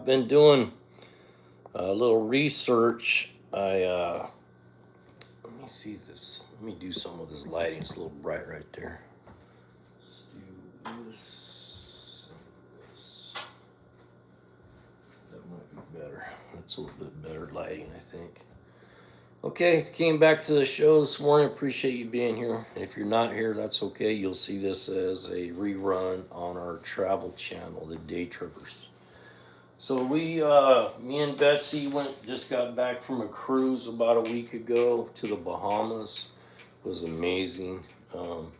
I've been doing a little research. Let me see this. Let me do some of this lighting. It's a little bright right there. Let's do this. This. That might be better. That's a little bit better lighting, I think. Okay, if you came back to the show this morning, appreciate you being here. And if you're not here, that's okay. You'll see this as a rerun on our travel channel, the Day Trippers. So me and Betsy just got back from a cruise about a week ago to the Bahamas. It was amazing. Um,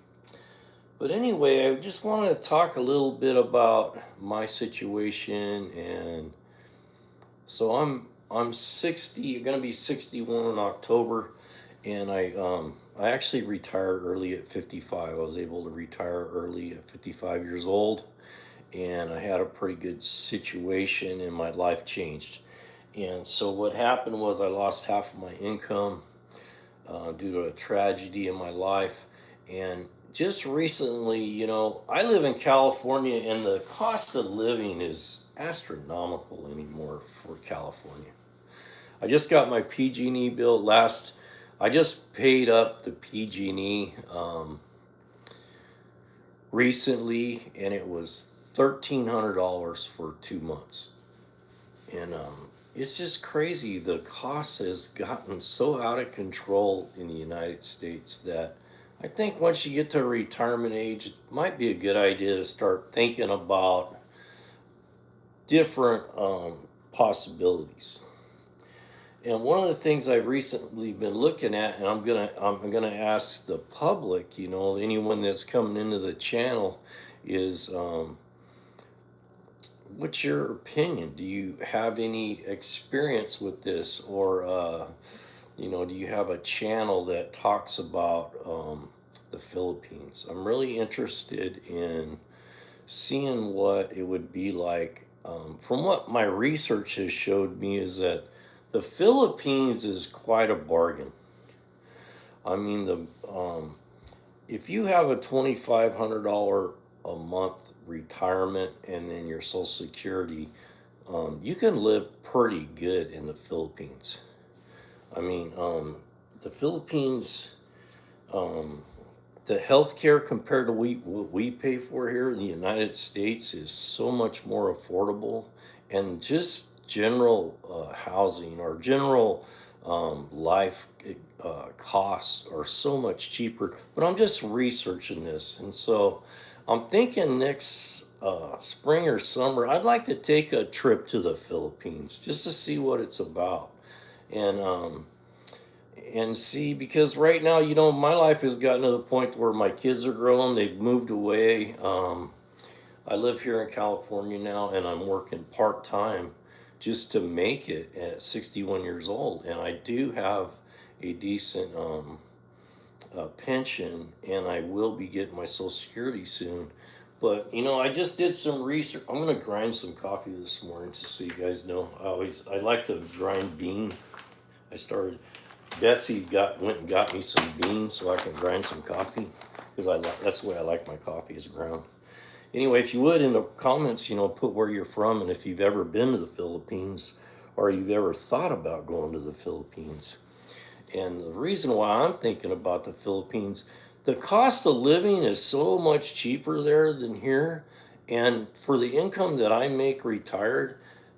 but anyway, I just wanted to talk a little bit about my situation. And so I'm 60, gonna be 61 in October, and I actually retired early at 55. I was able to retire early at 55 years old, and I had a pretty good situation, and my life changed. And so what happened was I lost half of my income due to a tragedy in my life. And just recently, I live in California, and the cost of living is astronomical anymore for California. I just got my PG&E bill last. I just paid up the PG&E recently, and it was $1,300 for 2 months. And it's just crazy. The cost has gotten so out of control in the United States that I think once you get to retirement age, it might be a good idea to start thinking about different possibilities. And one of the things I've recently been looking at, and I'm gonna ask the public, anyone that's coming into the channel, is what's your opinion? Do you have any experience with this, or do you have a channel that talks about the Philippines? I'm really interested in seeing what it would be like. From what my research has showed me, is that the Philippines is quite a bargain. I mean, if you have a $2,500 a month retirement and then your Social Security, you can live pretty good in the Philippines. I mean, the Philippines, um, the healthcare compared to what we pay for here in the United States is so much more affordable, and just general housing or general life costs are so much cheaper. But I'm just researching this, and so I'm thinking next spring or summer I'd like to take a trip to the Philippines just to see what it's about. And see, because right now, my life has gotten to the point where my kids are grown, they've moved away. I live here in California now, and I'm working part-time just to make it at 61 years old. And I do have a decent pension, and I will be getting my Social Security soon. But I just did some research. I'm gonna grind some coffee this morning, just so you guys know. I like to grind bean. I started. Betsy went and got me some beans so I can grind some coffee, because that's the way I like my coffee, is ground. Anyway, if you would, in the comments, put where you're from, and if you've ever been to the Philippines, or you've ever thought about going to the Philippines. And the reason why I'm thinking about the Philippines, the cost of living is so much cheaper there than here. And for the income that I make retired,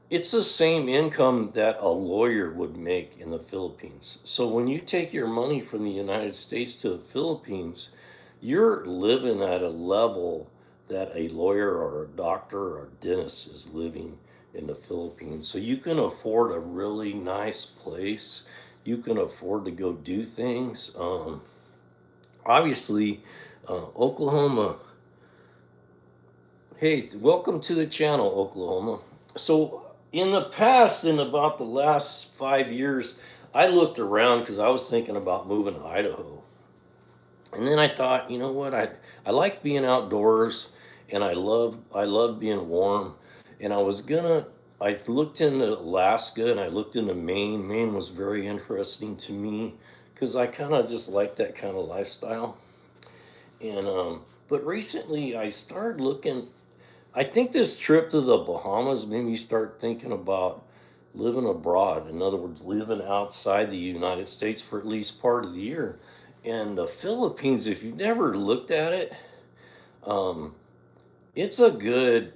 it's the same income that a lawyer would make in the Philippines. So when you take your money from the United States to the Philippines, you're living at a level that a lawyer or a doctor or a dentist is living in the Philippines. So you can afford a really nice place. You can afford to go do things. Obviously, Oklahoma. Hey, welcome to the channel, Oklahoma. So in the past, in about the last 5 years, I looked around because I was thinking about moving to Idaho. And then I thought, you know what? I like being outdoors, and I love being warm. And I looked into Alaska, and I looked into Maine. Maine was very interesting to me because I kind of just like that kind of lifestyle. And but recently I started looking. I think this trip to the Bahamas made me start thinking about living abroad. In other words, living outside the United States for at least part of the year. And the Philippines, if you've never looked at it, um, it's a good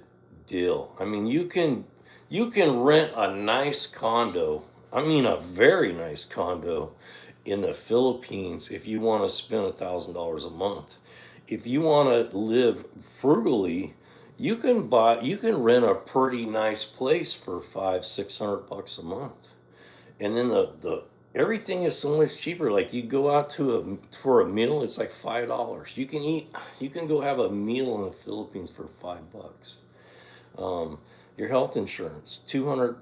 deal. I mean, you can rent a nice condo. I mean, a very nice condo in the Philippines if you want to spend $1,000 a month. If you want to live frugally, you can rent a pretty nice place for 500-600 bucks a month. And then the everything is so much cheaper. Like you go out to for a meal, it's like $5. You can go have a meal in the Philippines for $5. Um, your health insurance, 200,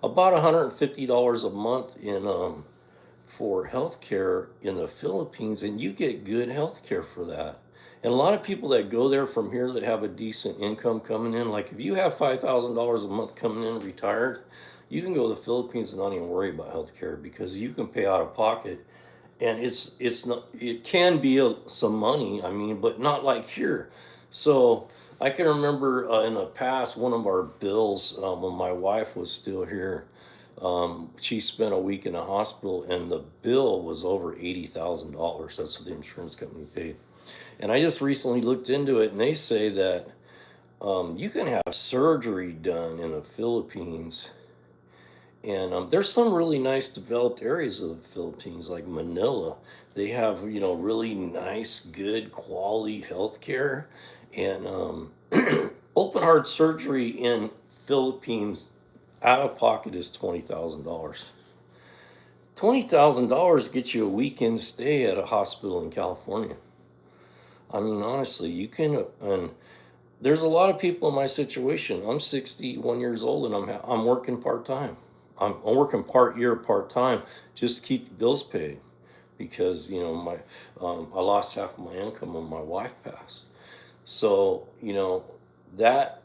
about $150 a month in for health care in the Philippines, and you get good health care for that. And a lot of people that go there from here that have a decent income coming in, like if you have $5,000 a month coming in retired, you can go to the Philippines and not even worry about health care because you can pay out of pocket. And it's not, it can be some money, I mean, but not like here. So I can remember in the past, one of our bills when my wife was still here, she spent a week in the hospital, and the bill was over $80,000. That's what the insurance company paid. And I just recently looked into it, and they say that you can have surgery done in the Philippines. And there's some really nice developed areas of the Philippines, like Manila. They have, really nice, good quality health care. And open heart surgery in Philippines out of pocket is $20,000. $20,000 gets you a weekend stay at a hospital in California. I mean, honestly, you can, and there's a lot of people in my situation. I'm 61 years old, and I'm working part time. I'm working part year, part time, just to keep the bills paid, because my I lost half of my income when my wife passed. So that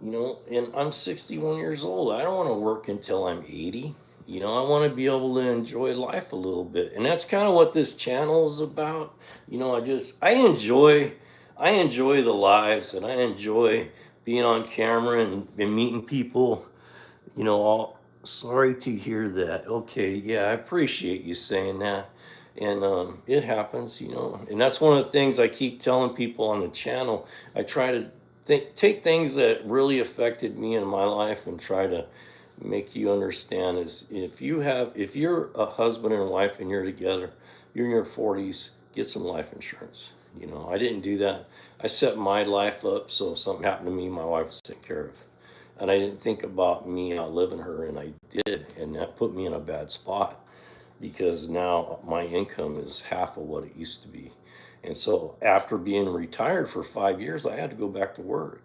and I'm 61 years old. I don't want to work until I'm 80. I want to be able to enjoy life a little bit. And that's kind of what this channel is about. I enjoy the lives, and I enjoy being on camera and meeting people, all sorry to hear that. Okay, yeah, I appreciate you saying that. And it happens, and that's one of the things I keep telling people on the channel. I try to take things that really affected me in my life and try to make you understand is if you're a husband and wife and you're together, you're in your 40s, get some life insurance. I didn't do that. I set my life up so if something happened to me, my wife was taken care of. And I didn't think about me outliving her, and I did. And that put me in a bad spot because now my income is half of what it used to be. And so after being retired for 5 years, I had to go back to work.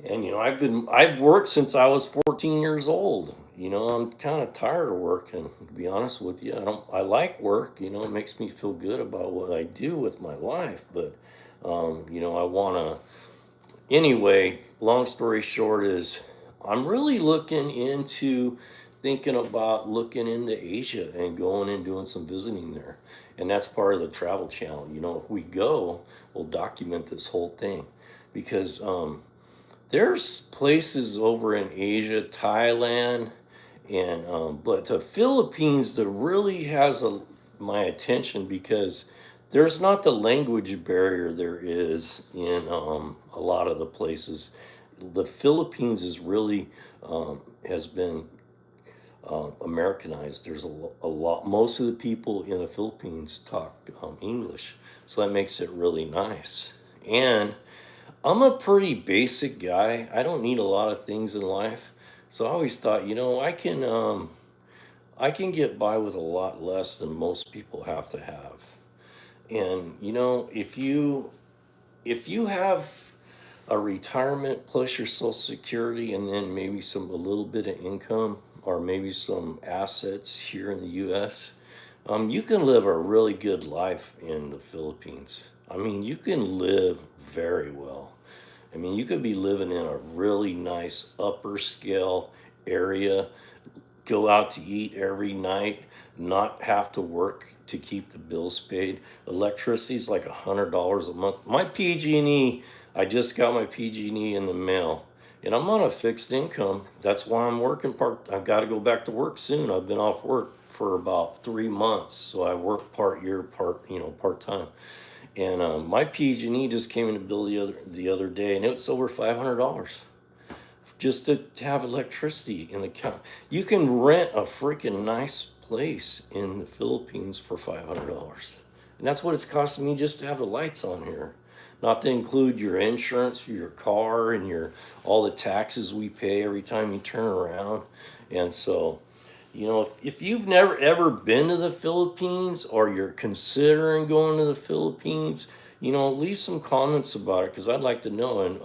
And I've worked since I was 14 years old. I'm kind of tired of working, to be honest with you. I like work, it makes me feel good about what I do with my life, but I want to anyway, long story short is I'm really looking into thinking about looking into Asia and going and doing some visiting there. And that's part of the travel channel. If we go, we'll document this whole thing because there's places over in Asia, Thailand, and but the Philippines that really has my attention because there's not the language barrier there is in a lot of the places. The Philippines is really has been Americanized. There's a lot. Most of the people in the Philippines talk English, so that makes it really nice. And I'm a pretty basic guy. I don't need a lot of things in life. So I always thought, I can get by with a lot less than most people have to have. And if you have a retirement plus your social security and then maybe a little bit of income or maybe some assets here in the US, you can live a really good life in the Philippines. I mean, you can live very well. I mean, you could be living in a really nice upper scale area, go out to eat every night, not have to work to keep the bills paid. Electricity's like $100 a month. My PG&E I just got my PG&E in the mail, and I'm on a fixed income. That's why I'm working part. I've got to go back to work soon. I've been off work for about 3 months, so I work part year, part time. And my PG&E just came in the bill the other day, and it was over $500 just to have electricity in the county. You can rent a freaking nice place in the Philippines for $500, and that's what it's costing me just to have the lights on here. Not to include your insurance for your car and your all the taxes we pay every time you turn around. And so, if you've never ever been to the Philippines or you're considering going to the Philippines, leave some comments about it because I'd like to know. And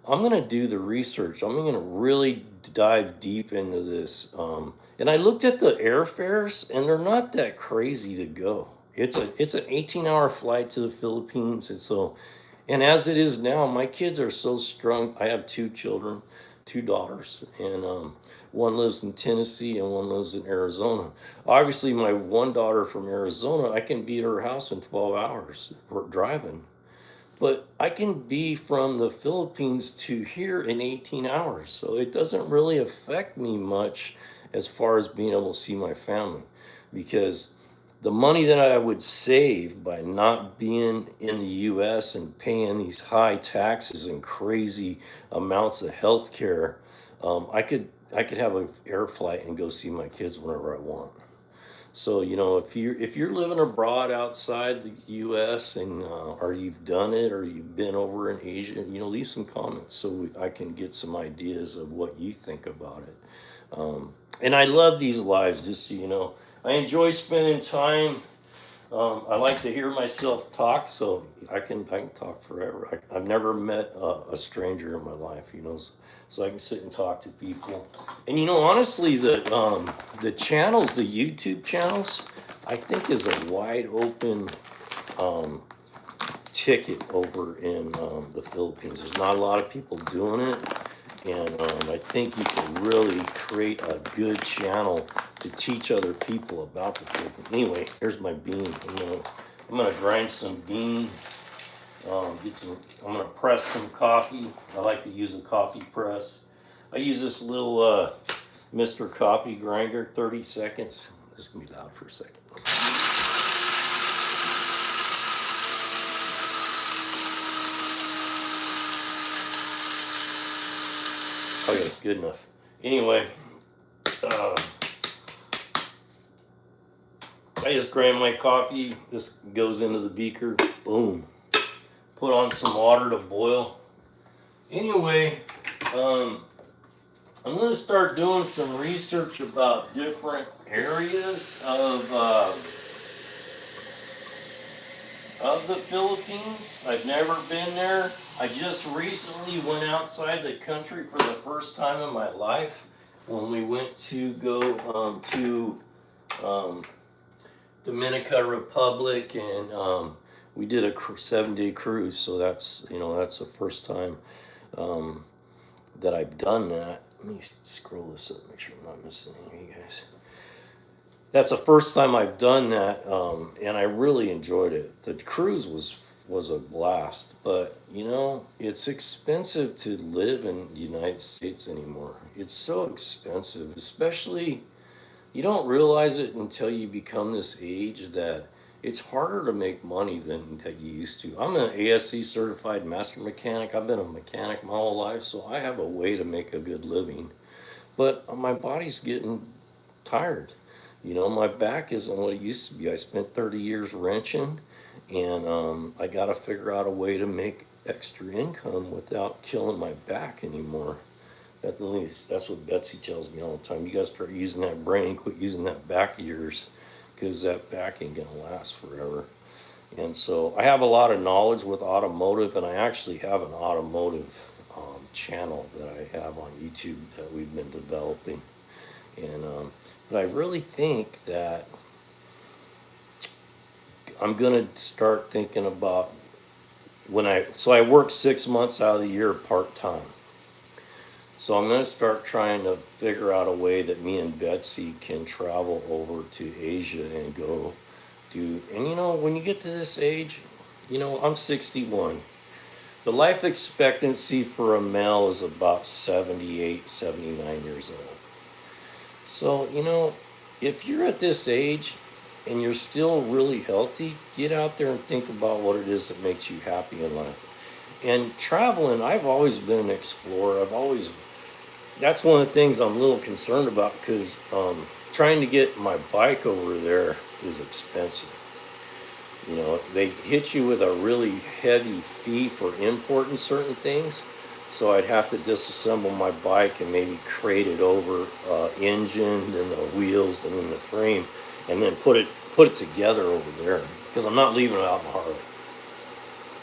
I'm gonna do the research. I'm gonna really dive deep into this. And I looked at the airfares, and they're not that crazy to go. It's an 18-hour flight to the Philippines, and so, and as it is now, my kids are so strong. I have two children, two daughters, and one lives in Tennessee and one lives in Arizona. Obviously, my one daughter from Arizona, I can be at her house in 12 hours driving. But I can be from the Philippines to here in 18 hours. So it doesn't really affect me much as far as being able to see my family because the money that I would save by not being in the US and paying these high taxes and crazy amounts of health care, I could have an air flight and go see my kids whenever I want. So, if you're living abroad outside the U.S. and or you've done it or you've been over in Asia, leave some comments so I can get some ideas of what you think about it. And I love these lives, just so you know. I enjoy spending time. I like to hear myself talk, so I can talk forever. I've never met a stranger in my life, so I can sit and talk to people. And honestly, the channels, the YouTube channels, I think is a wide open um, ticket over in the Philippines. There's not a lot of people doing it, and I think you can really create a good channel to teach other people about the Philippines. Anyway, here's my bean. I'm gonna grind some bean. I'm gonna press some coffee. I like to use a coffee press. I use this little Mr. Coffee grinder. 30 seconds. This is gonna be loud for a second. Okay, good enough. Anyway, uh, I just grind my coffee. This goes into the beaker. Boom. Put on some water to boil. Anyway, I'm going to start doing some research about different areas of the Philippines. I've never been there. I just recently went outside the country for the first time in my life when we went to go to Dominica Republic, and we did a 7-day cruise. So that's the first time that I've done that. Let me scroll this up, make sure I'm not missing any of you guys. That's the first time I've done that, and I really enjoyed it. The cruise was a blast, but it's expensive to live in the United States anymore. It's so expensive, especially you don't realize it until you become this age that it's harder to make money than that you used to. I'm an ASC certified master mechanic. I've been a mechanic my whole life, so I have a way to make a good living. But my body's getting tired. My back isn't what it used to be. I spent 30 years wrenching, and I got to figure out a way to make extra income without killing my back anymore. At least that's what Betsy tells me all the time. You got to start using that brain, quit using that back of yours, because that back ain't gonna last forever. And so I have a lot of knowledge with automotive, and I actually have an automotive channel that I have on YouTube that we've been developing. And but I really think that I'm gonna start thinking about I work 6 months out of the year part time. So I'm going to start trying to figure out a way that me and Betsy can travel over to Asia and go do. And when you get to this age, I'm 61. The life expectancy for a male is about 78, 79 years old. So, if you're at this age and you're still really healthy, get out there and think about what it is that makes you happy in life. And traveling, I've always been an explorer. That's one of the things I'm a little concerned about because trying to get my bike over there is expensive. They hit you with a really heavy fee for importing certain things. So I'd have to disassemble my bike and maybe crate it over engine, then the wheels, and then the frame, and then put it together over there. Because I'm not leaving it out in Harley.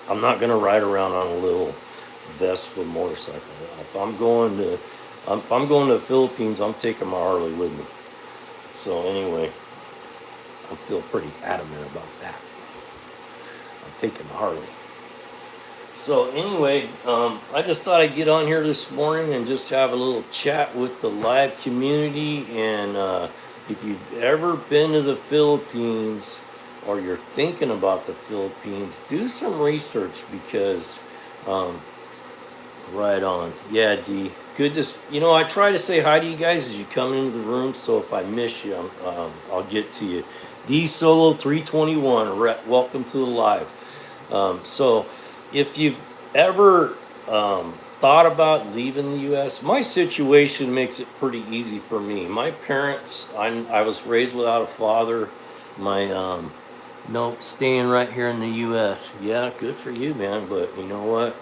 I'm not going to ride around on a little Vespa motorcycle. If I'm going to the Philippines, I'm taking my Harley with me. So anyway, I feel pretty adamant about that. I'm taking my Harley. So anyway, I just thought I'd get on here this morning and just have a little chat with the live community. And if you've ever been to the Philippines or you're thinking about the Philippines, do some research because right on. Yeah, D. Good to, I try to say hi to you guys as you come into the room. So if I miss you, I'll get to you. D Solo 321, welcome to the live. So if you've ever thought about leaving the U.S., my situation makes it pretty easy for me. My parents, I was raised without a father. My staying right here in the U.S. Yeah, good for you, man. But you know what?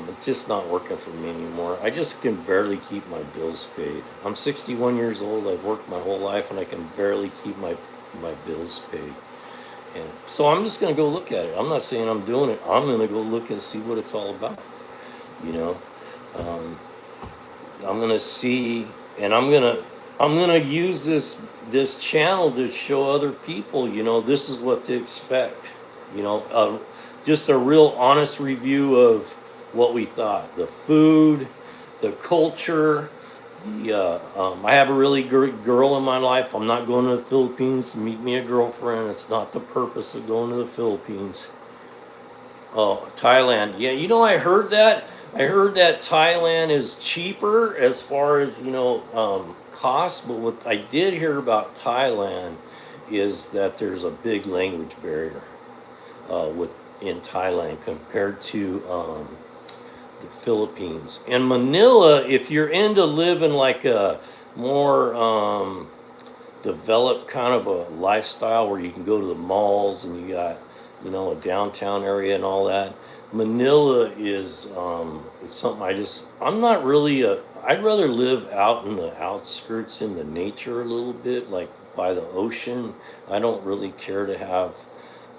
It's just not working for me anymore. I just can barely keep my bills paid. I'm 61 years old. I've worked my whole life, and I can barely keep my bills paid. And so I'm just going to go look at it. I'm not saying I'm doing it. I'm going to go look and see what it's all about. I'm going to see, and I'm going to use this channel to show other people, this is what to expect. Just a real honest review of what we thought, the food, the culture. I have a really good girl in my life. I'm not going to the Philippines to meet me a girlfriend. It's not the purpose of going to the Philippines. Oh, Thailand. Yeah, I heard that. I heard that Thailand is cheaper as far as, cost. But what I did hear about Thailand is that there's a big language barrier in Thailand compared to the Philippines. And Manila, if you're into living like a more developed kind of a lifestyle where you can go to the malls and you got, a downtown area and all that, Manila is it's something I'm not really I'd rather live out in the outskirts in the nature a little bit, like by the ocean. I don't really care to have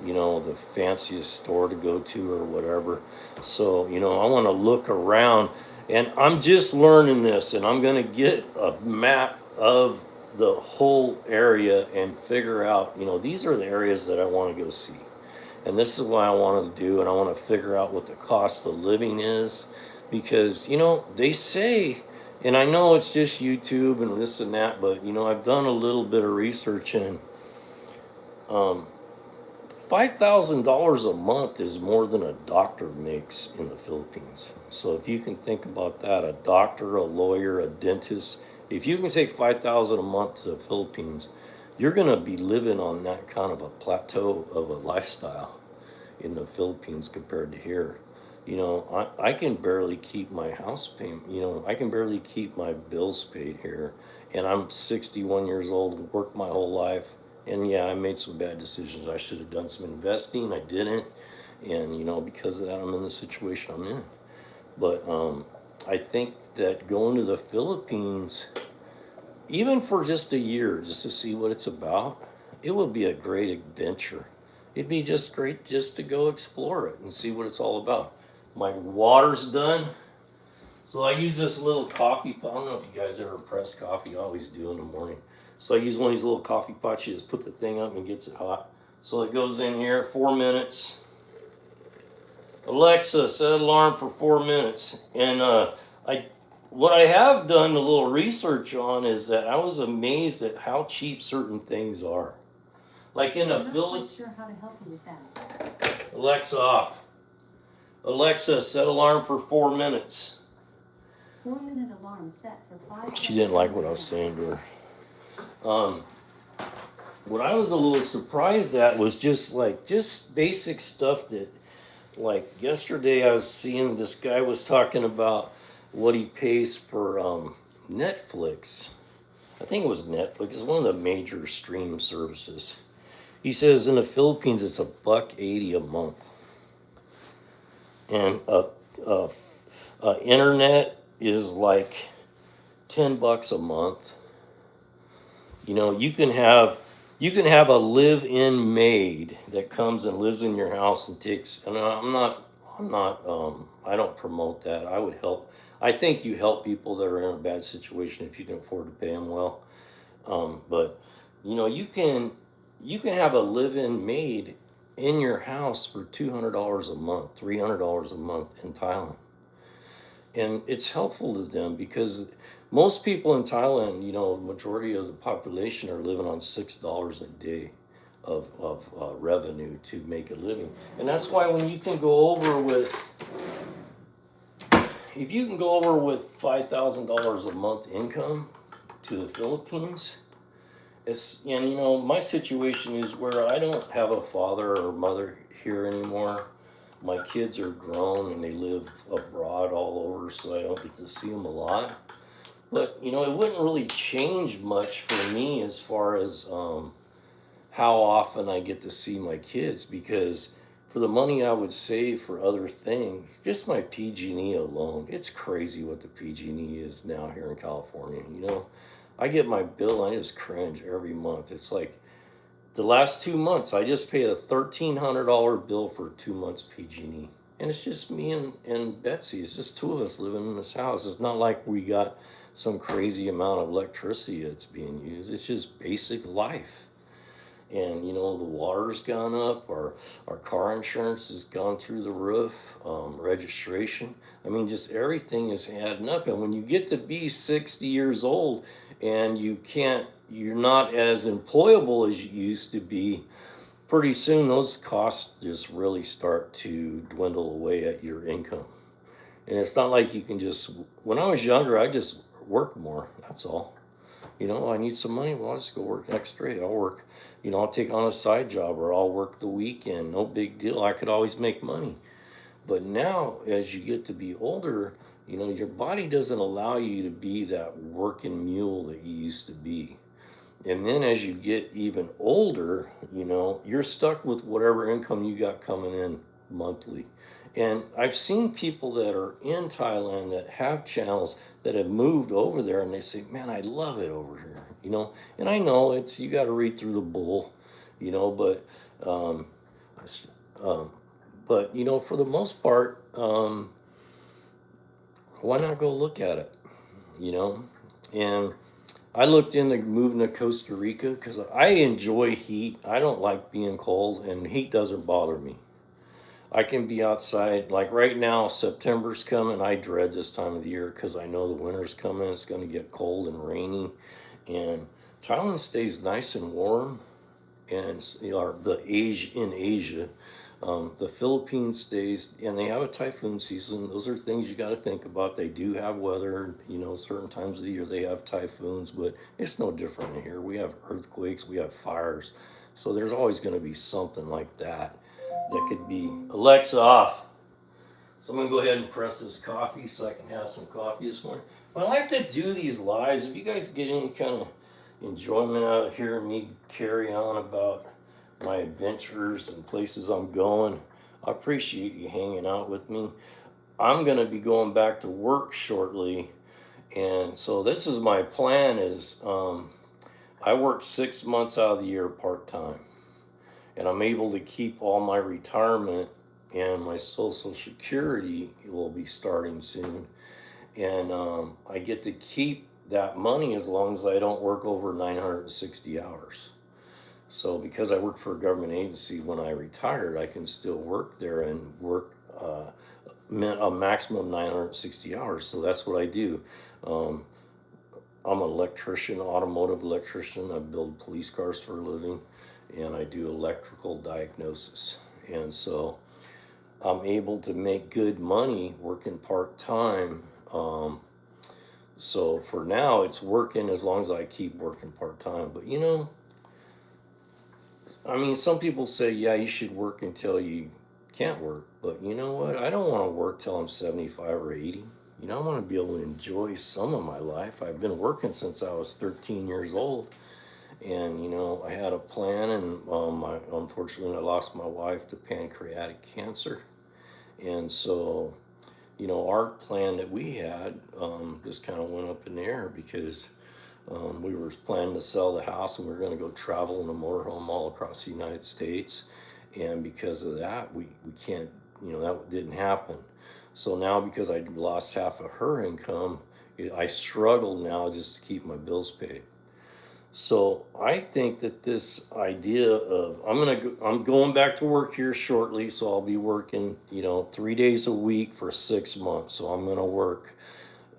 the fanciest store to go to or whatever. So, I want to look around, and I'm just learning this, and I'm going to get a map of the whole area and figure out, these are the areas that I want to go see. And this is what I want to do, and I want to figure out what the cost of living is, because, they say, and I know it's just YouTube and this and that, but, I've done a little bit of research, and $5,000 a month is more than a doctor makes in the Philippines. So if you can think about that, a doctor, a lawyer, a dentist, if you can take $5,000 a month to the Philippines, you're going to be living on that kind of a plateau of a lifestyle in the Philippines compared to here. I can barely keep my house payment. I can barely keep my bills paid here. And I'm 61 years old, worked my whole life. And yeah, I made some bad decisions. I should have done some investing. I didn't. And, because of that, I'm in the situation I'm in. But I think that going to the Philippines, even for just a year, just to see what it's about, it would be a great adventure. It'd be just great just to go explore it and see what it's all about. My water's done. So I use this little coffee pot. I don't know if you guys ever press coffee. I always do in the morning. So I use one of these little coffee pots. You just put the thing up and gets it hot. So it goes in here, 4 minutes. Alexa, set an alarm for 4 minutes. And what I have done a little research on is that I was amazed at how cheap certain things are. Like in a I'm not quite sure how to help you with that. Alexa off. Alexa, set alarm for 4 minutes. 4-minute alarm set for 5. She didn't like what I was saying to her. What I was a little surprised at was just basic stuff that, like yesterday I was seeing this guy was talking about what he pays for Netflix. I think it was Netflix. It's one of the major stream services. He says in the Philippines it's $1.80 a month, and uh, internet is like $10 a month. You know, you can have a live-in maid that comes and lives in your house and takes. And I don't promote that. I would help. I think you help people that are in a bad situation if you can afford to pay them well. But you know, you can have a live-in maid in your house for $200 a month, $300 a month in Thailand, and it's helpful to them because most people in Thailand, you know, majority of the population are living on $6 a day of revenue to make a living, and that's why when you can go over with, if you can go over with $5,000 a month income to the Philippines, and you know, my situation is where I don't have a father or mother here anymore. My kids are grown and they live abroad all over, so I don't get to see them a lot. But you know, it wouldn't really change much for me as far as how often I get to see my kids, because for the money I would save for other things, just my PG&E alone, it's crazy what the PG&E is now here in California. You know, I get my bill and I just cringe every month. It's like the last 2 months, I just paid a $1,300 bill for 2 months PG&E. And it's just me and Betsy. It's just two of us living in this house. It's not like we got some crazy amount of electricity that's being used. It's just basic life. And you know, the water's gone up, our car insurance has gone through the roof, registration, I mean, just everything is adding up. And when you get to be 60 years old and you're not as employable as you used to be, pretty soon those costs just really start to dwindle away at your income. And it's not like you can just, when I was younger, I just worked more, that's all. You know, I need some money. Well, I'll just go work extra. I'll work, you know, I'll take on a side job or I'll work the weekend. No big deal. I could always make money. But now, as you get to be older, you know, your body doesn't allow you to be that working mule that you used to be. And then as you get even older, you know, you're stuck with whatever income you got coming in monthly. And I've seen people that are in Thailand that have channels that have moved over there and they say, man, I love it over here, you know. And I know it's, you got to read through the bull, you know, um, um, but, you know, for the most part, why not go look at it, you know? And I looked into moving to Costa Rica because I enjoy heat. I don't like being cold, and heat doesn't bother me. I can be outside. Like right now, September's coming. I dread this time of the year because I know the winter's coming. It's going to get cold and rainy. And Thailand stays nice and warm. And you know, in Asia, the Philippines stays, and they have a typhoon season. Those are things you got to think about. They do have weather, you know, certain times of the year they have typhoons, but it's no different in here. We have earthquakes, we have fires, so there's always going to be something like that that could be. Alexa off. So I'm gonna go ahead and press this coffee so I can have some coffee this morning. But I like to do these lives. If you guys get any kind of enjoyment out of hearing me carry on about my adventures and places I'm going, I appreciate you hanging out with me. I'm gonna be going back to work shortly, and so this is my plan. Is I work 6 months out of the year part time, and I'm able to keep all my retirement, and my Social Security will be starting soon, and I get to keep that money as long as I don't work over 960 hours. So because I work for a government agency, when I retired, I can still work there and work a maximum of 960 hours. So that's what I do. Um, I'm an electrician, automotive electrician. I build police cars for a living, and I do electrical diagnosis. And so I'm able to make good money working part-time. So for now, it's working as long as I keep working part-time. But I mean, some people say, yeah, you should work until you can't work. But you know what? I don't want to work till I'm 75 or 80. I want to be able to enjoy some of my life. I've been working since I was 13 years old. And, I had a plan, and unfortunately, I lost my wife to pancreatic cancer. And so, our plan that we had just kind of went up in the air because we were planning to sell the house and we were going to go travel in a motorhome all across the United States. And because of that, we can't, that didn't happen. So now, because I lost half of her income, I struggle now just to keep my bills paid. So I think that this idea of I'm going back to work here shortly, so I'll be working 3 days a week for 6 months. So I'm gonna work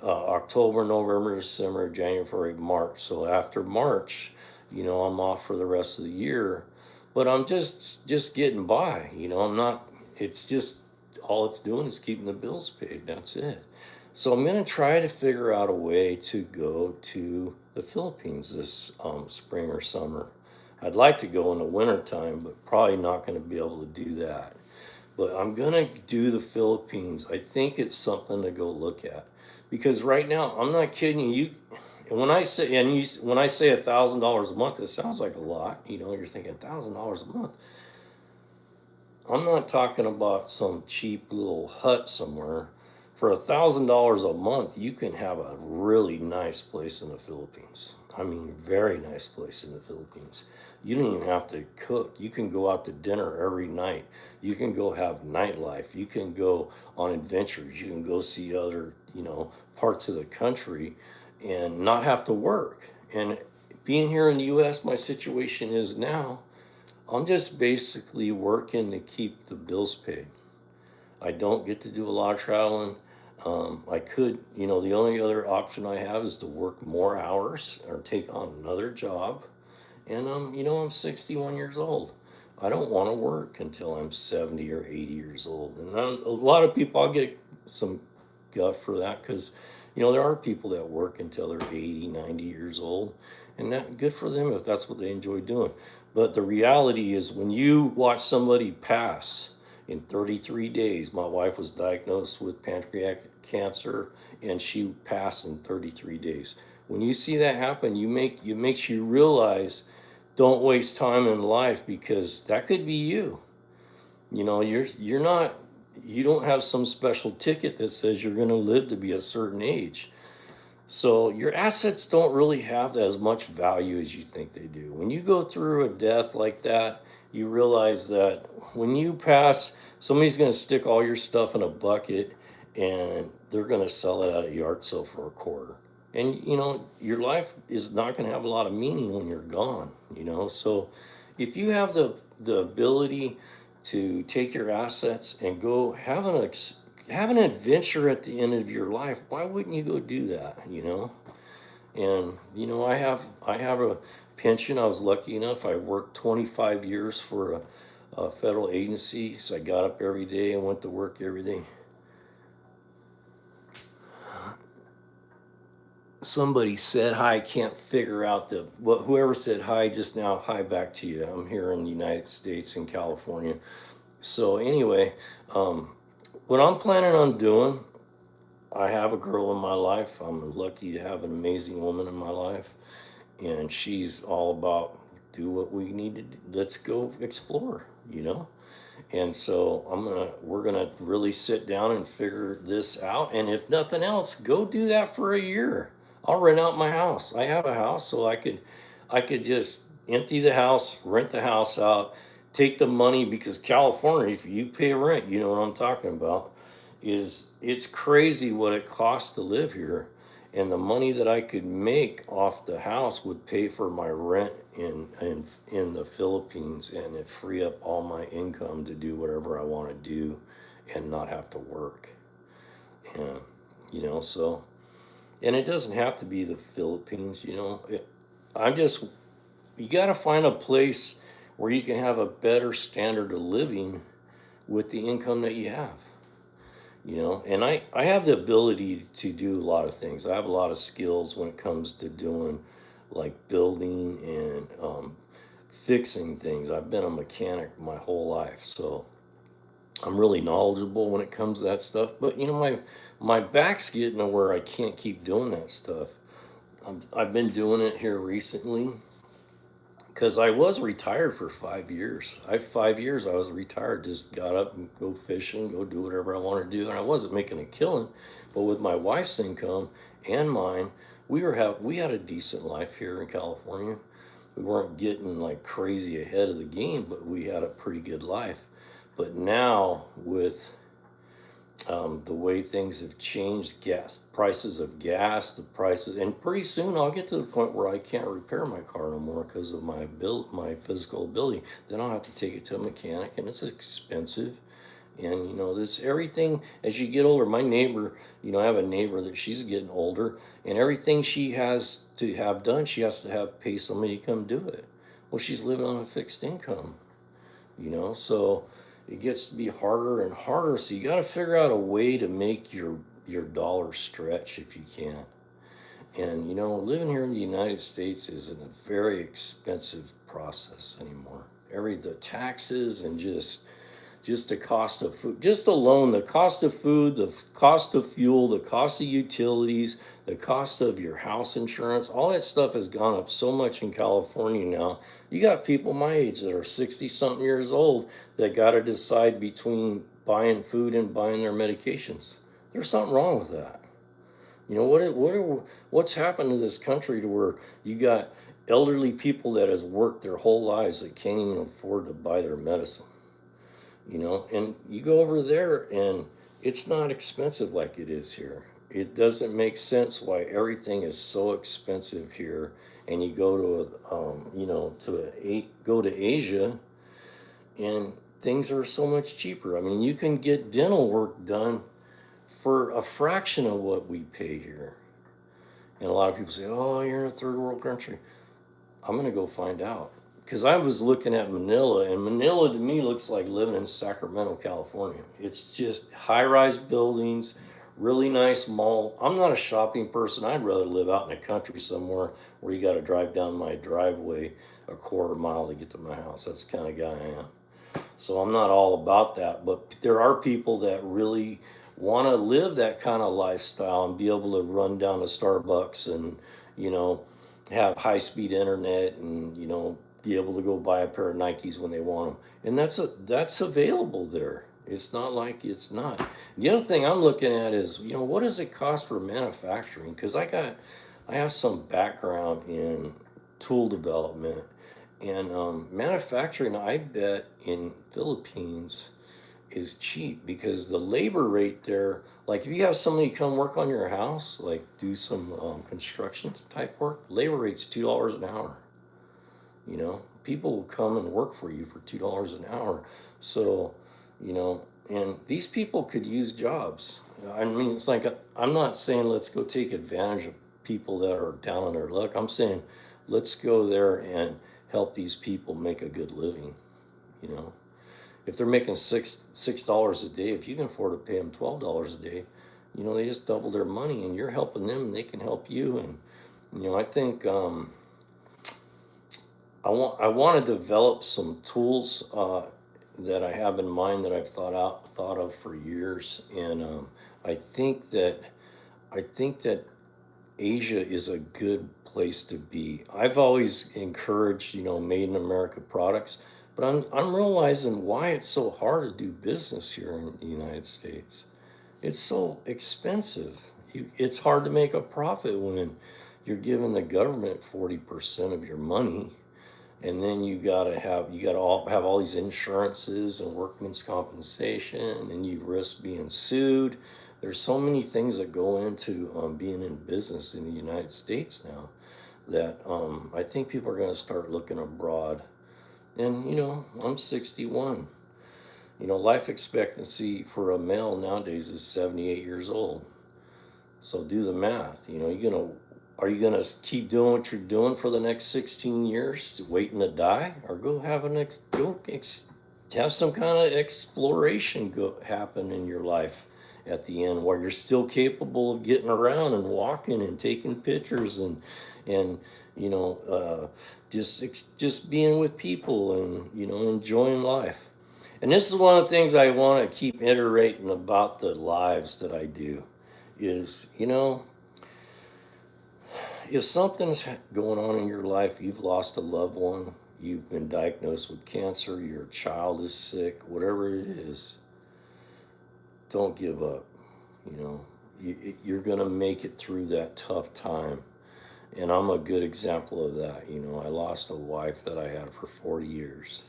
October, November, December, January, February, March. So after March, I'm off for the rest of the year. But I'm just getting by. I'm not. It's just all it's doing is keeping the bills paid. That's it. So I'm gonna try to figure out a way to go to the Philippines this spring or summer. I'd like to go in the wintertime, but probably not going to be able to do that. But I'm gonna do the Philippines. I think it's something to go look at because right now I'm not kidding you. When I say when I say $1,000 a month, it sounds like a lot. You're thinking $1,000 a month. I'm not talking about some cheap little hut somewhere. For $1,000 a month, you can have a really nice place in the Philippines. I mean, very nice place in the Philippines. You don't even have to cook. You can go out to dinner every night. You can go have nightlife. You can go on adventures. You can go see other, parts of the country and not have to work. And being here in the US, my situation is now I'm just basically working to keep the bills paid. I don't get to do a lot of traveling. I could, the only other option I have is to work more hours or take on another job. And I'm 61 years old. I don't want to work until I'm 70 or 80 years old. And a lot of people, I'll get some guff for that because, there are people that work until they're 80, 90 years old. And that good for them if that's what they enjoy doing. But the reality is when you watch somebody pass in 33 days, my wife was diagnosed with pancreatic cancer and she passed in 33 days. When you see that happen, it makes you realize don't waste time in life because that could be you. You're not you don't have some special ticket that says you're going to live to be a certain age. So your assets don't really have as much value as you think they do. When you go through a death like that, you realize that when you pass, somebody's going to stick all your stuff in a bucket and they're going to sell it at a yard sale for a quarter. And your life is not going to have a lot of meaning when you're gone. So if you have the ability to take your assets and go have an adventure at the end of your life, why wouldn't you go do that? And I have a pension. I was lucky enough. I worked 25 years for a federal agency, so I got up every day and went to work every day. Somebody said hi. I can't figure out whoever said hi just now. Hi back to you. I'm here in the United States in California. So anyway, what I'm planning on doing, I have a girl in my life. I'm lucky to have an amazing woman in my life, and she's all about do what we need to do. Let's go explore. And so we're gonna really sit down and figure this out. And if nothing else, go do that for a year. I'll rent out my house. I have a house, so I could just empty the house, rent the house out, take the money because California, if you pay rent, you know what I'm talking about. It's crazy what it costs to live here. And the money that I could make off the house would pay for my rent in the Philippines, and it free up all my income to do whatever I want to do and not have to work. And so and it doesn't have to be the Philippines. I'm just you got to find a place where you can have a better standard of living with the income that you have. And I have the ability to do a lot of things. I have a lot of skills when it comes to doing like building and fixing things. I've been a mechanic my whole life, so I'm really knowledgeable when it comes to that stuff. But my back's getting to where I can't keep doing that stuff. I've been doing it here recently because I was retired for 5 years. 5 years I was retired, just got up and go fishing, go do whatever I wanted to do, and I wasn't making a killing. But with my wife's income and mine, we had a decent life here in California. We weren't getting like crazy ahead of the game, but we had a pretty good life. But now with the way things have changed, prices of gas, the prices, and pretty soon I'll get to the point where I can't repair my car no more because of my physical ability. Then I'll have to take it to a mechanic, and it's expensive. And this everything as you get older. My neighbor, I have a neighbor that she's getting older, and everything she has to have done, she has to pay somebody to come do it. Well, she's living on a fixed income, so it gets to be harder and harder. So you got to figure out a way to make your dollar stretch if you can. And living here in the United States isn't a very expensive process anymore. The taxes and just the cost of food, just alone the cost of food, the cost of fuel, the cost of utilities, the cost of your house insurance, all that stuff has gone up so much in California now. You got people my age that are 60 something years old that got to decide between buying food and buying their medications. There's something wrong with that. What's happened to this country to where you got elderly people that has worked their whole lives that can't even afford to buy their medicine? And you go over there and it's not expensive like it is here. It doesn't make sense why everything is so expensive here. And you go go to Asia, and things are so much cheaper. I mean, you can get dental work done for a fraction of what we pay here. And a lot of people say, "Oh, you're in a third world country." I'm gonna go find out. Because I was looking at Manila, and Manila to me looks like living in Sacramento, California. It's just high-rise buildings, really nice mall. I'm not a shopping person. I'd rather live out in the country somewhere where you got to drive down my driveway a quarter mile to get to my house. That's the kind of guy I am. So I'm not all about that, but there are people that really want to live that kind of lifestyle and be able to run down to Starbucks and, have high-speed internet and, be able to go buy a pair of Nikes when they want them. And that's available there. It's not like it's not. The other thing I'm looking at is, what does it cost for manufacturing? Because I have some background in tool development and manufacturing. I bet in Philippines is cheap because the labor rate there, like if you have somebody come work on your house, like do some construction type work, labor rate's $2 an hour. People will come and work for you for $2 an hour. So, and these people could use jobs. I mean, it's like I'm not saying let's go take advantage of people that are down on their luck. I'm saying let's go there and help these people make a good living. If they're making $6 a day, if you can afford to pay them $12 a day, they just double their money, and you're helping them, and they can help you. And I think. I want to develop some tools that I have in mind that I've thought of for years, and I think that Asia is a good place to be. I've always encouraged made in America products, but I'm realizing why it's so hard to do business here in the United States. It's so expensive. It's hard to make a profit when you're giving the government 40% of your money. And then you gotta have all these insurances and workman's compensation, and you risk being sued. There's so many things that go into being in business in the United States now that I think people are going to start looking abroad. And I'm 61. Life expectancy for a male nowadays is 78 years old. So do the math. Are you gonna keep doing what you're doing for the next 16 years, waiting to die, or have some kind of exploration happen in your life at the end where you're still capable of getting around and walking and taking pictures and you know just being with people and enjoying life. And this is one of the things I want to keep iterating about the lives that I do is if something's going on in your life, you've lost a loved one, you've been diagnosed with cancer, your child is sick, whatever it is, don't give up. You're going to make it through that tough time. And I'm a good example of that. I lost a wife that I had for 40 years.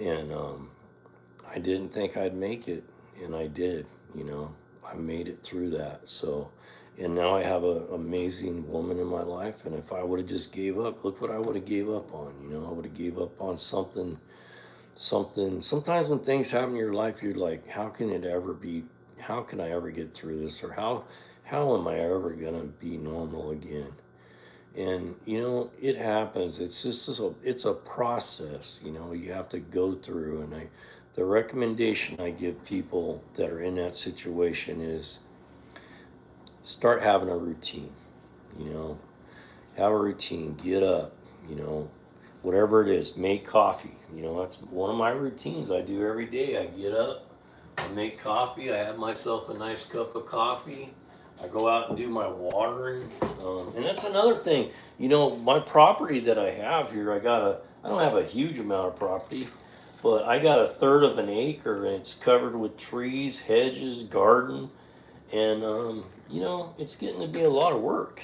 And I didn't think I'd make it. And I did. I made it through that. So, and now I have an amazing woman in my life. And if I would have just gave up, look what I would have gave up on. I would have gave up on something. Sometimes when things happen in your life, you're like, how can I ever get through this? Or how am I ever going to be normal again? And it happens. It's a process. You have to go through. And the recommendation I give people that are in that situation is start having a routine. Have a routine. Get up. Whatever it is, make coffee. That's one of my routines I do every day. I get up, I make coffee, I have myself a nice cup of coffee. I go out and do my watering. And that's another thing. My property that I have here, I don't have a huge amount of property, but I got a third of an acre and it's covered with trees, hedges, garden. And, it's getting to be a lot of work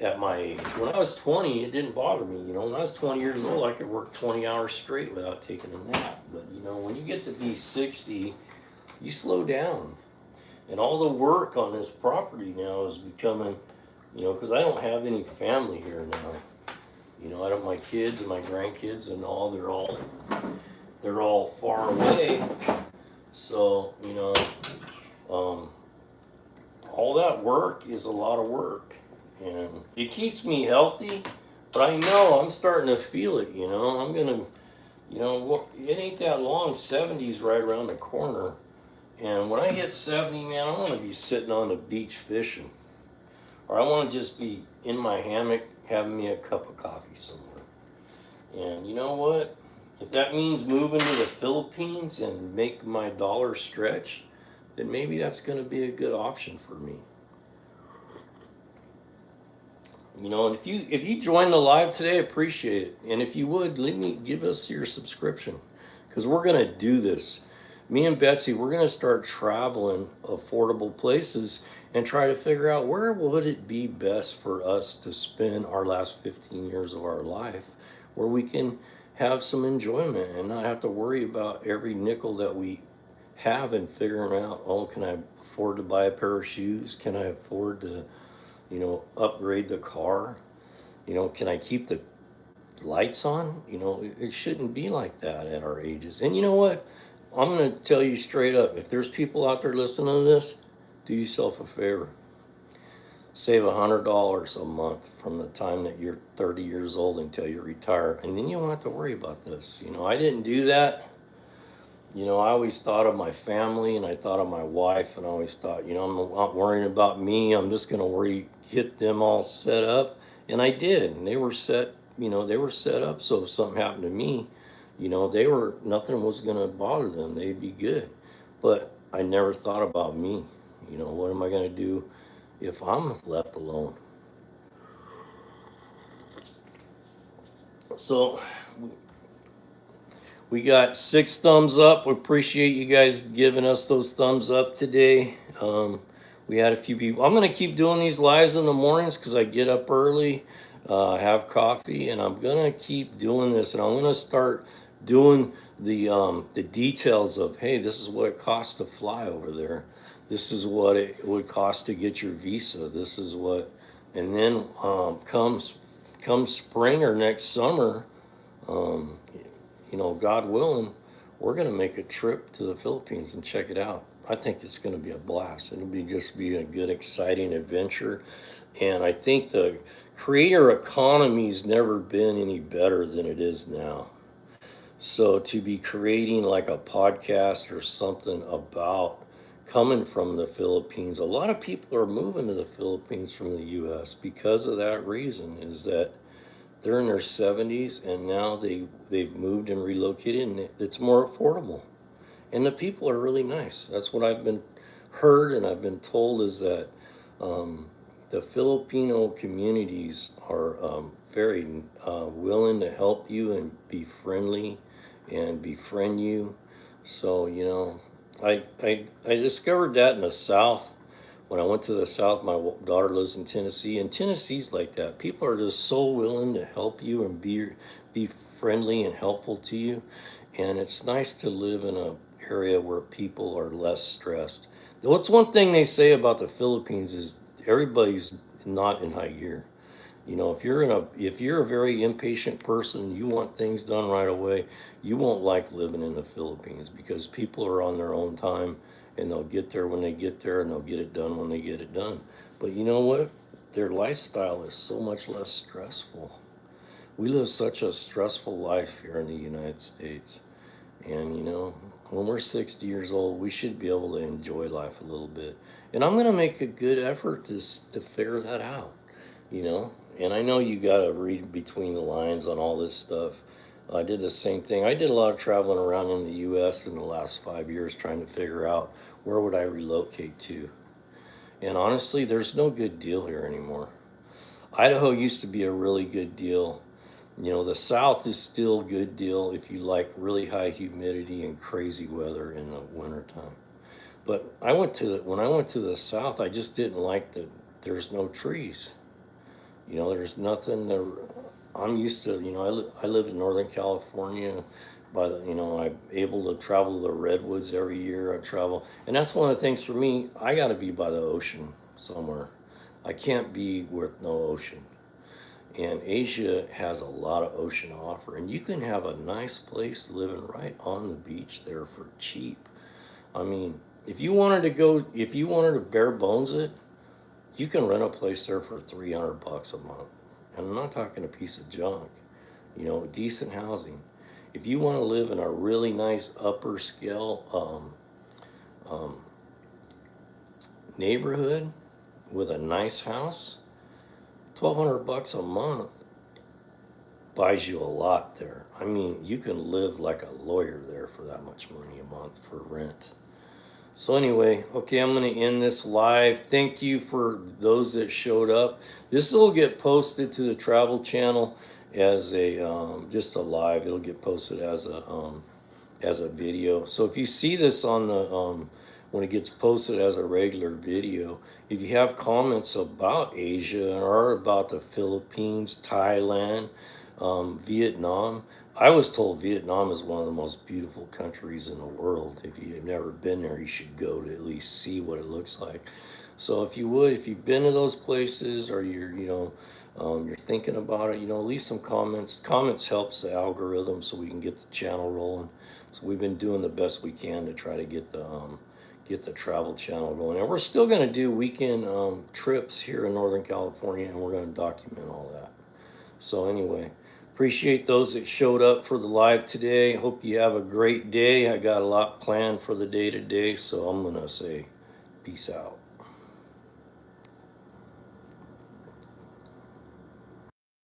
at my age. When I was 20, it didn't bother me. When I was 20 years old, I could work 20 hours straight without taking a nap. But, when you get to be 60, you slow down. And all the work on this property now is becoming, because I don't have any family here now. I don't, my kids and my grandkids and all, they're all far away. So, all that work is a lot of work. And it keeps me healthy, but I know I'm starting to feel it, I'm gonna, it ain't that long, 70's right around the corner. And when I hit 70, man, I want to be sitting on the beach fishing. Or I want to just be in my hammock having me a cup of coffee somewhere. And you know what? If that means moving to the Philippines and make my dollar stretch, then maybe that's going to be a good option for me. And if you join the live today, appreciate it. And if you would, give us your subscription, because we're going to do this. Me and Betsy, we're going to start traveling affordable places and try to figure out where would it be best for us to spend our last 15 years of our life, where we can have some enjoyment and not have to worry about every nickel that we have and figuring out, can I afford to buy a pair of shoes? Can I afford to upgrade the car? Can I keep the lights on? It shouldn't be like that at our ages. And you know what? I'm going to tell you straight up, if there's people out there listening to this, do yourself a favor. Save $100 a month from the time that you're 30 years old until you retire. And then you don't have to worry about this. I didn't do that. I always thought of my family and I thought of my wife, and I always thought, I'm not worrying about me. I'm just going to get them all set up. And I did. And they were set, they were set up. So if something happened to me, nothing was going to bother them. They'd be good. But I never thought about me. What am I going to do if I'm left alone? So we got 6 thumbs up. We appreciate you guys giving us those thumbs up today. We had a few people. I'm going to keep doing these lives in the mornings because I get up early, have coffee, and I'm going to keep doing this. And I'm going to start doing the details of, hey, this is what it costs to fly over there. This is what it would cost to get your visa. This is what, and then come spring or next summer, God willing, we're going to make a trip to the Philippines and check it out. I think it's going to be a blast. It'll just be a good, exciting adventure. And I think the creator economy's never been any better than it is now. So to be creating like a podcast or something about coming from the Philippines, a lot of people are moving to the Philippines from the US because of that reason, is that they're in their 70s and now they've moved and relocated and it's more affordable. And the people are really nice. That's what I've been heard and I've been told, is that um, the Filipino communities are very willing to help you and be friendly and befriend you. So, I discovered that in the South. When I went to the South, my daughter lives in Tennessee, and Tennessee's like that. People are just so willing to help you and be friendly and helpful to you. And it's nice to live in a area where people are less stressed. What's one thing they say about the Philippines is everybody's not in high gear. If you're a very impatient person, you want things done right away, you won't like living in the Philippines because people are on their own time and they'll get there when they get there and they'll get it done when they get it done. But you know what? Their lifestyle is so much less stressful. We live such a stressful life here in the United States. And when we're 60 years old, we should be able to enjoy life a little bit. And I'm going to make a good effort to figure that out, you know. And I know you got to read between the lines on all this stuff. I did the same thing. I did a lot of traveling around in the U.S. in the last 5 years trying to figure out where would I relocate to. And honestly, there's no good deal here anymore. Idaho used to be a really good deal. The South is still a good deal if you like really high humidity and crazy weather in the wintertime. But when I went to the South, I just didn't like that there's no trees. There's nothing there. I'm used to, I live in Northern California. I'm able to travel to the redwoods every year. I travel, and that's one of the things for me. I got to be by the ocean somewhere. I can't be with no ocean. And Asia has a lot of ocean to offer, and you can have a nice place living right on the beach there for cheap. I mean, if you wanted to bare bones it, you can rent a place there for $300 a month. And I'm not talking a piece of junk, decent housing. If you want to live in a really nice upper scale neighborhood with a nice house, $1,200 a month buys you a lot there. I mean, you can live like a lawyer there for that much money a month for rent. So anyway, okay, I'm going to end this live. Thank you for those that showed up. This will get posted to the Travel Channel as a just a live. It'll get posted as a video. So if you see this on the when it gets posted as a regular video, if you have comments about Asia or about the Philippines, Thailand, Vietnam, I was told Vietnam is one of the most beautiful countries in the world. If you've never been there, you should go to at least see what it looks like. So if you've been to those places or you're thinking about it, leave some comments. Comments helps the algorithm so we can get the channel rolling. So we've been doing the best we can to try to get the Travel Channel going. And we're still going to do weekend trips here in Northern California, and we're going to document all that. So anyway, appreciate those that showed up for the live today. Hope you have a great day. I got a lot planned for the day today, so I'm going to say peace out.